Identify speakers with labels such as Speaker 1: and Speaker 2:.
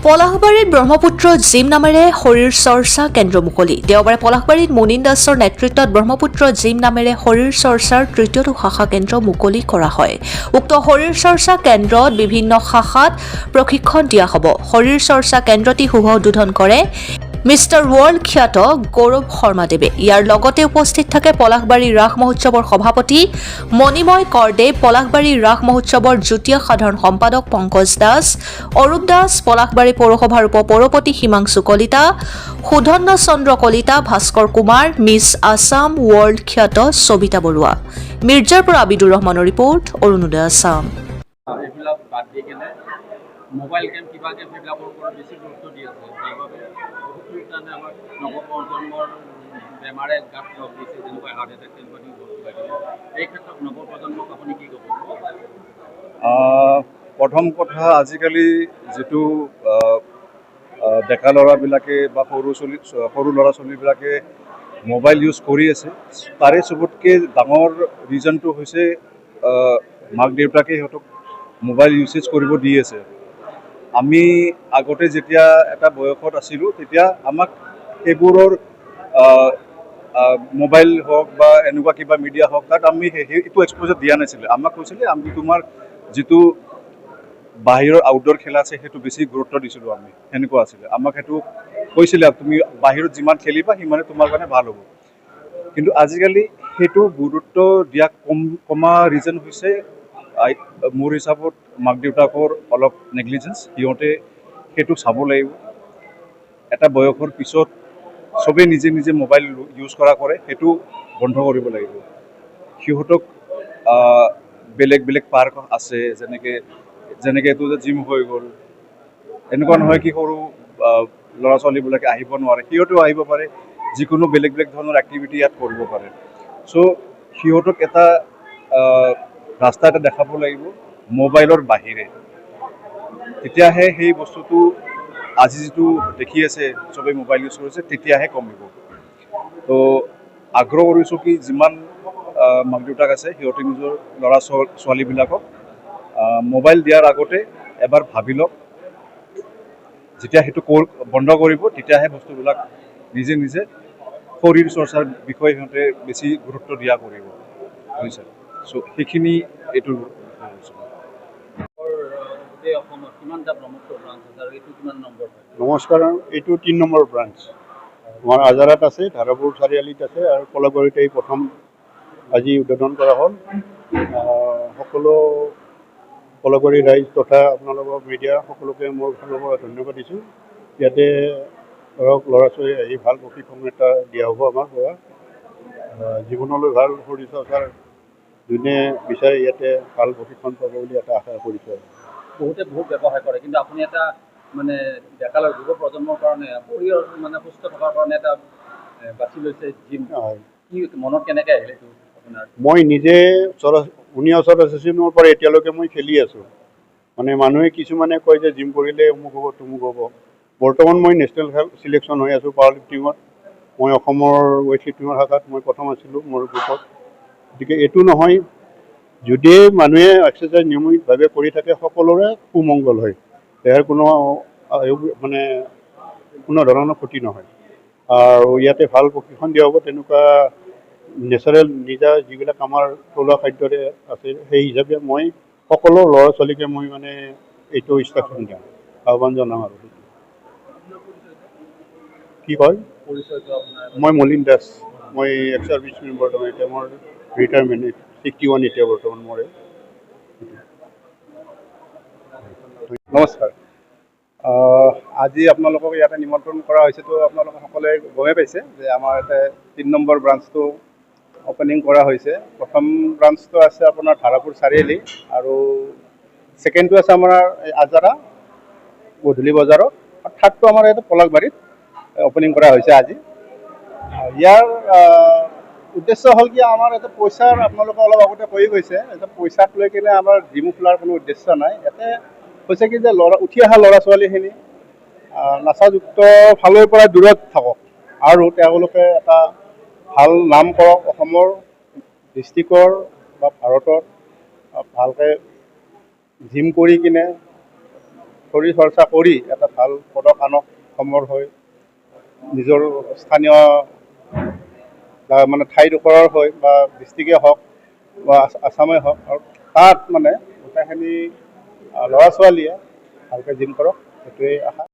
Speaker 1: পলাশবাৰীত Brahmaputra gym নামেৰে শৰীৰ চৰ্চা কেন্দ্ৰ মুকলি। দেওবাৰে পলাশবাৰীত মুনীন দাসৰ নেতৃত্বত ব্ৰহ্মপুত্ৰ জিম নামেৰে শৰীৰ চৰ্চাৰ তৃতীয়টো শাখা কেন্দ্ৰ মুকলি কৰা হয়। উক্ত শৰীৰ চৰ্চা কেন্দ্ৰত বিভিন্ন শাখাত প্ৰশিক্ষণ দিয়া হ'ব। শৰীৰ চৰ্চা কেন্দ্ৰটি শুভ উদ্বোধন কৰে মিষ্টাৰ ৱৰ্ল্ড খ্যাত গৌৰৱ শৰ্মাদেৱে। ইয়াৰ লগতে উপস্থিত থাকে পলাশবাৰী ৰাস মহোৎসৱৰ সভাপতি মণিময় কৰদেৱ, পলাশবাৰী ৰাস মহোৎসৱৰ যুটীয়া সাধাৰণ সম্পাদক পংকজ দাস, অৰূপ দাস, পলাশবাৰী পৌৰসভাৰ উপ পৌৰপতি হিমাংশু কলিতা, সুধন্য চন্দ্ৰ কলিতা, ভাস্কৰ কুমাৰ, মিছ আছাম ৱৰ্ল্ড খ্যাত সবিতা বৰুৱা। মিৰ্জাৰ পৰা আবিদুৰ ৰহমানৰ ৰিপৰ্ট, অৰুণোদয় আছাম।
Speaker 2: এইবিলাক বাদ দি কেনে মোবাইল গেম কিবা গেম সেইবিলাকৰ ওপৰত বেছি গুৰুত্ব দি আছে। সেইবাবে বহুতো কাৰণে আমাৰ নৱপ্ৰজন্মৰ বেমাৰে গাত লগ দিছে, যেনেকৈ হাৰ্ট এটেক তেনেকুৱা এই ক্ষেত্ৰত নৱপ্ৰজন্মক আপুনি কি ক'ব?
Speaker 3: প্ৰথম কথা, আজিকালি যিটো ডেকা ল'ৰাবিলাকে বা সৰু ল'ৰা ছোৱালীবিলাকে মোবাইল ইউজ কৰি আছে, তাৰে চবতকৈ ডাঙৰ ৰিজনটো হৈছে মাক দেউতাকে সিহঁতক মোবাইল ইউছেজ কৰিব দি আছে। আমি আগতে যেতিয়া এটা বয়সত আছিলোঁ, তেতিয়া আমাক সেইবোৰৰ মোবাইল হওক বা এনেকুৱা কিবা মিডিয়া হওক, তাত আমি সেইটো এক্সপ'জাৰ দিয়া নাছিলে। আমাক কৈছিলে আমি তোমাৰ যিটো বাহিৰৰ আউটডোৰ খেলা আছে সেইটো বেছি গুৰুত্ব দিছিলোঁ আমি, সেনেকুৱা আছিলে। আমাক সেইটো কৈছিলে তুমি বাহিৰত যিমান খেলিবা সিমানে তোমাৰ কাৰণে ভাল হ'ব। কিন্তু আজিকালি সেইটো গুৰুত্ব দিয়া কমা ৰিজন হৈছে মোৰ হিচাপত মাক দেউতাকৰ অলপ নেগলিজেঞ্চ। সিহঁতে সেইটো চাব লাগিব। এটা বয়সৰ পিছত চবেই নিজে নিজে মোবাইল ইউজ কৰে, সেইটো বন্ধ কৰিব লাগিব। সিহঁতক বেলেগ বেলেগ পাৰ্ক আছে, যেনেকৈ এইটো যে জিম হৈ গ'ল, এনেকুৱা নহয় কি সৰু ল'ৰা ছোৱালীবিলাকে আহিব নোৱাৰে, সিহঁতেও আহিব পাৰে। যিকোনো বেলেগ বেলেগ ধৰণৰ এক্টিভিটি ইয়াত কৰিব পাৰে। চ' সিহঁতক এটা ৰাস্তা এটা দেখাব লাগিব মোবাইলৰ বাহিৰে। তেতিয়াহে সেই বস্তুটো আজি যিটো দেখি আছে চবেই মোবাইল ইউজ কৰিছে, তেতিয়াহে কমিব। তো আগ্ৰহ কৰিছোঁ কি যিমান মাক দেউতাক আছে সিহঁতে নিজৰ ল'ৰা ছোৱালীবিলাকক মোবাইল দিয়াৰ আগতে এবাৰ ভাবি লওক। যেতিয়া সেইটো বন্ধ কৰিব, তেতিয়াহে বস্তুবিলাক নিজে নিজে শৰীৰ চৰ্চাৰ বিষয়ে সিহঁতে বেছি গুৰুত্ব দিয়া কৰিব, বুজিছে? চ' সেইখিনি এইটোৰ
Speaker 2: অসমত কিমানটা ব্ৰহ্মপুত্ৰ ব্ৰাঞ্চ আছে আৰু এইটো কিমান নম্বৰ হয়?
Speaker 4: নমস্কাৰ, এইটো 3 নম্বৰ ব্ৰাঞ্চ। আমাৰ আজাৰাত আছে, ধাৰাপুৰ চাৰিআলিত আছে আৰু পলাশবাৰীত এই প্ৰথম আজি উদ্বোধন কৰা হ'ল। সকলো পলাশবাৰী ৰাইজ তথা আপোনালোকৰ মিডিয়া সকলোকে মোৰ ফালৰ পৰা ধন্যবাদ দিছোঁ। ইয়াতে ধৰক ল'ৰা ছোৱালী আহি ভাল প্ৰশিক্ষণ এটা দিয়া হ'ব আমাৰ পৰা। জীৱনলৈ ভাল শৰীৰ চৰ্চাৰ যোনে বিচাৰে ইয়াতে ভাল প্ৰশিক্ষণ পাব বুলি এটা আশা কৰিছোঁ।
Speaker 2: বহুতে বহুত ব্যৱসায় কৰে, কিন্তু আপুনি এটা মানে ডেকা যুৱ প্ৰজন্মৰ কাৰণে শৰীৰৰ মানে সুস্থ থকাৰ কাৰণে এটা বাছি লৈছে জিম। কি মনত কেনেকৈ আহিলে এইটো আপোনাৰ?
Speaker 4: মই নিজে 1984 পৰা এতিয়ালৈকে মই খেলি আছোঁ। মানে মানুহে কিছুমানে কয় যে জিম কৰিলে অমুক হ'ব তমুক হ'ব। বৰ্তমান মই নেশ্যনেল চিলেকশ্যন হৈ আছোঁ পাৱাৰ লিফটিঙত। মই অসমৰ ৱেইট লিফটিঙৰ শাখাত মই প্ৰথম আছিলোঁ মোৰ গ্ৰুপত। গতিকে এইটো নহয়, যদি মানুহে এক্সাৰচাইজ নিয়মিতভাৱে কৰি থাকে সকলোৰে সুমংগল হয়। ইয়াৰ কোনো ধৰণৰ ক্ষতি নহয়। আৰু ইয়াতে ভাল প্ৰশিক্ষণ দিয়া হ'ব। তেনেকুৱা নেচাৰেল নিজা যিবিলাক আমাৰ থলুৱা খাদ্যৰে আছে, সেই হিচাপে মই সকলো ল'ৰা ছোৱালীকে মই মানে এইটো ইনষ্ট্ৰাকশ্যন দিওঁ, আহ্বান জনাওঁ। আৰু কি কয়, মই মলিন দাস, মই এক্স চাৰ্ভিচমেন বৰ্তমান। এতিয়া মোৰ ৰিটায়াৰমেণ্ট 61 এতিয়া বৰ্তমান মোৰ।
Speaker 5: নমস্কাৰ। আজি আপোনালোকক ইয়াতে নিমন্ত্ৰণ কৰা হৈছেতো আপোনালোকে সকলোৱে গমেই পাইছে যে আমাৰ ইয়াতে 3 নম্বৰ ব্ৰাঞ্চটো অপেনিং কৰা হৈছে। প্ৰথম ব্ৰাঞ্চটো আছে আপোনাৰ ধাৰাপুৰ চাৰিআলি আৰু ছেকেণ্ডটো আছে আমাৰ আজাৰা গধূলি বজাৰত, আৰু থাৰ্ডটো আমাৰ ইয়াতে পলাশবাৰীত অপেনিং কৰা হৈছে আজি। ইয়াৰ উদ্দেশ্য হ'ল কি, আমাৰ ইয়াতে পইচাৰ আপোনালোকে অলপ আগতে কৈ গৈছে, এতিয়া পইচাক লৈ কিনে আমাৰ জিম খোলাৰ কোনো উদ্দেশ্য নাই। ইয়াতে হৈছে কি যে উঠি অহা ল'ৰা ছোৱালীখিনি নাচাযুক্ত ফালৰ পৰা দূৰত থাকক আৰু তেওঁলোকে এটা ভাল নাম কৰক অসমৰ ডিষ্ট্ৰিক্টৰ বা ভাৰতত। ভালকৈ জিম কৰি কিনে শৰীৰ চৰ্চা কৰি এটা ভাল পদক আনক সমৰ হৈ নিজৰ স্থানীয় বা মানে ঠাইডোখৰৰ হৈ বা ডিষ্ট্ৰিক্টে হওক বা আছামে হওক আৰু তাত মানে গোটেইখিনি ল'ৰা ছোৱালীয়ে ভালকৈ জিম কৰক সেইটোৱেই আশা।